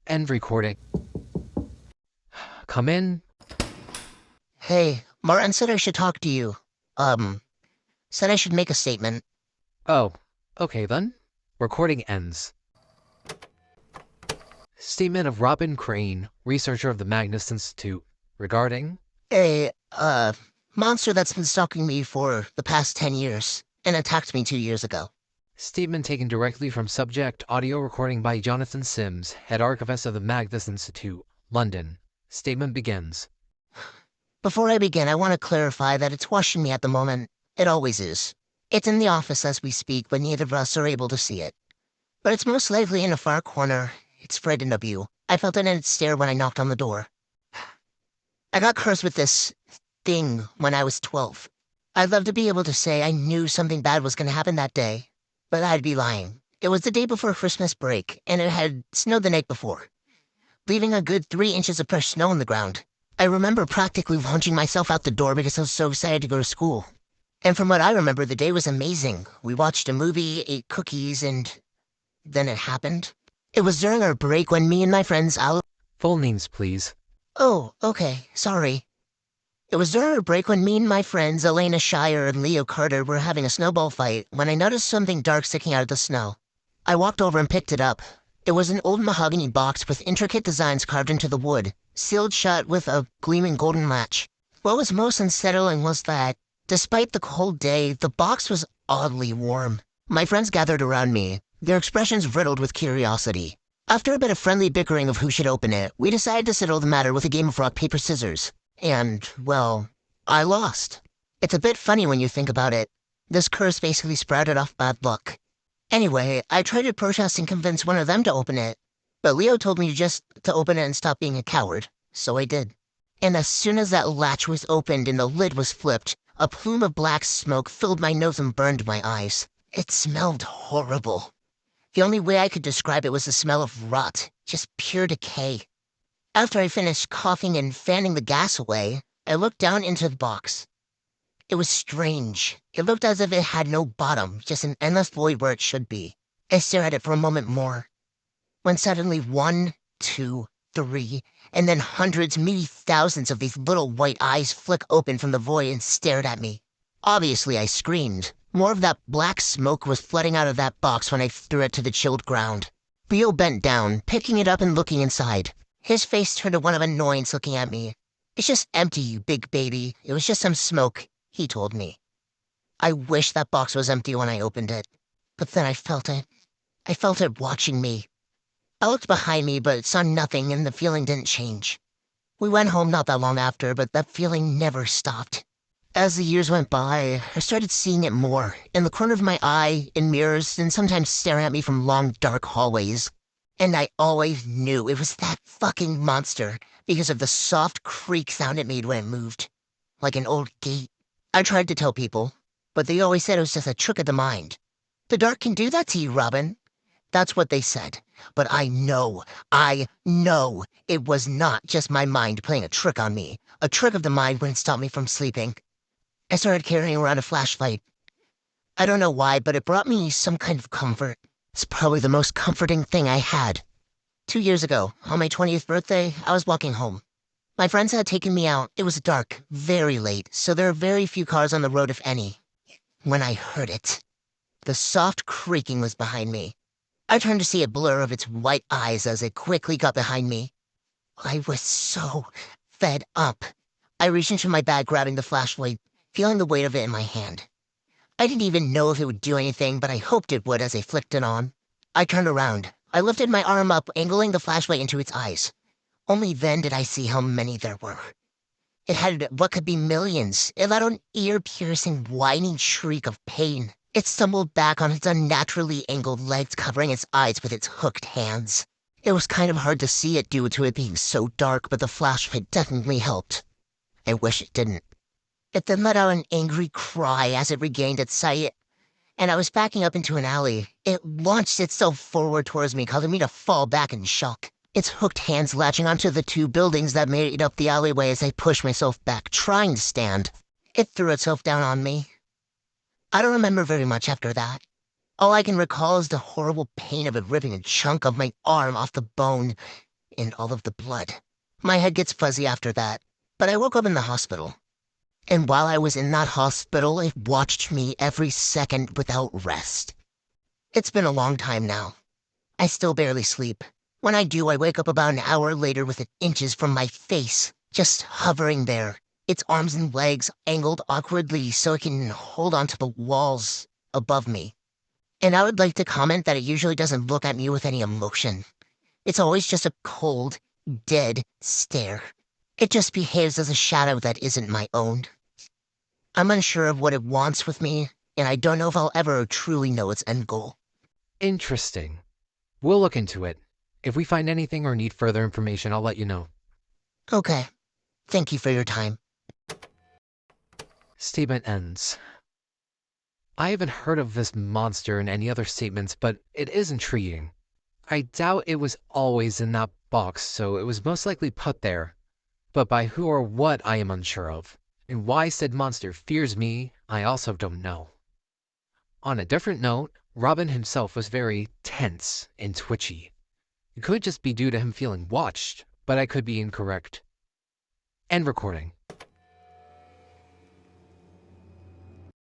End recording. Come in. Hey, Martin said I should talk to you. Said I should make a statement. Oh, okay then. Recording ends. Statement of Robin Crane, researcher of the Magnus Institute, regarding A, monster that's been stalking me for the past 10 years and attacked me 2 years ago. statement taken directly from subject audio recording by Jonathan Sims, head archivist of the Magnus Institute, London. Statement begins. Before I begin, I want to clarify that it's watching me at the moment. It always is. It's in the office as we speak, but neither of us are able to see it. But it's most likely in a far corner. It's frightened of you. I felt it in its stare when I knocked on the door. I got cursed with this thing when I was 12. I'd love to be able to say I knew something bad was going to happen that day, but I'd be lying. It was the day before Christmas break, and it had snowed the night before, leaving a good 3 inches of fresh snow on the ground. I remember practically launching myself out the door because I was so excited to go to school. And from what I remember, the day was amazing. We watched a movie, ate cookies, and then it happened. It was during our break when me and my friends Full names, please. Oh, okay, sorry. It was during our break when me and my friends Elena Shire and Leo Carter were having a snowball fight when I noticed something dark sticking out of the snow. I walked over and picked it up. It was an old mahogany box with intricate designs carved into the wood, sealed shut with a gleaming golden latch. What was most unsettling was that, despite the cold day, the box was oddly warm. My friends gathered around me, their expressions riddled with curiosity. After a bit of friendly bickering of who should open it, we decided to settle the matter with a game of rock, paper, scissors. And, well, I lost. It's a bit funny when you think about it. This curse basically sprouted off bad luck. Anyway, I tried to protest and convince one of them to open it, but Leo told me to open it and stop being a coward, so I did. And as soon as that latch was opened and the lid was flipped, a plume of black smoke filled my nose and burned my eyes. It smelled horrible. The only way I could describe it was the smell of rot, just pure decay. After I finished coughing and fanning the gas away, I looked down into the box. It was strange. It looked as if it had no bottom, just an endless void where it should be. I stared at it for a moment more, when suddenly 1, 2, 3, and then hundreds, maybe thousands of these little white eyes flick open from the void and stared at me. Obviously, I screamed. More of that black smoke was flooding out of that box when I threw it to the chilled ground. Leo bent down, picking it up and looking inside. His face turned to one of annoyance looking at me. "It's just empty, you big baby. It was just some smoke," he told me. I wish that box was empty when I opened it. But then I felt it. I felt it watching me. I looked behind me but saw nothing and the feeling didn't change. We went home not that long after, but that feeling never stopped. As the years went by, I started seeing it more, in the corner of my eye, in mirrors, and sometimes staring at me from long, dark hallways. And I always knew it was that fucking monster, because of the soft creak sound it made when it moved. Like an old gate. I tried to tell people, but they always said it was just a trick of the mind. "The dark can do that to you, Robin." That's what they said. But I know it was not just my mind playing a trick on me. A trick of the mind wouldn't stop me from sleeping. I started carrying around a flashlight. I don't know why, but it brought me some kind of comfort. It's probably the most comforting thing I had. 2 years ago, on my 20th birthday, I was walking home. My friends had taken me out. It was dark, very late, so there are very few cars on the road, if any. When I heard it, the soft creaking was behind me. I turned to see a blur of its white eyes as it quickly got behind me. I was so fed up. I reached into my bag, grabbing the flashlight, feeling the weight of it in my hand. I didn't even know if it would do anything, but I hoped it would as I flicked it on. I turned around. I lifted my arm up, angling the flashlight into its eyes. Only then did I see how many there were. It had what could be millions. It let out an ear-piercing, whining shriek of pain. It stumbled back on its unnaturally angled legs, covering its eyes with its hooked hands. It was kind of hard to see it due to it being so dark, but the flashlight definitely helped. I wish it didn't. It then let out an angry cry as it regained its sight, and I was backing up into an alley. It launched itself forward towards me, causing me to fall back in shock. Its hooked hands latching onto the 2 buildings that made up the alleyway as I pushed myself back, trying to stand. It threw itself down on me. I don't remember very much after that. All I can recall is the horrible pain of it ripping a chunk of my arm off the bone. and all of the blood. My head gets fuzzy after that, but I woke up in the hospital. And while I was in that hospital, it watched me every second without rest. It's been a long time now. I still barely sleep. When I do, I wake up about an hour later with it inches from my face, just hovering there, its arms and legs angled awkwardly so it can hold onto the walls above me. And I would like to comment that it usually doesn't look at me with any emotion. It's always just a cold, dead stare. It just behaves as a shadow that isn't my own. I'm unsure of what it wants with me, and I don't know if I'll ever truly know its end goal. Interesting. We'll look into it. If we find anything or need further information, I'll let you know. Okay. Thank you for your time. Statement ends. I haven't heard of this monster in any other statements, but it is intriguing. I doubt it was always in that box, so it was most likely put there. But by who or what I am unsure of. And why said monster fears me, I also don't know. On a different note, Robin himself was very tense and twitchy. It could just be due to him feeling watched, but I could be incorrect. End recording.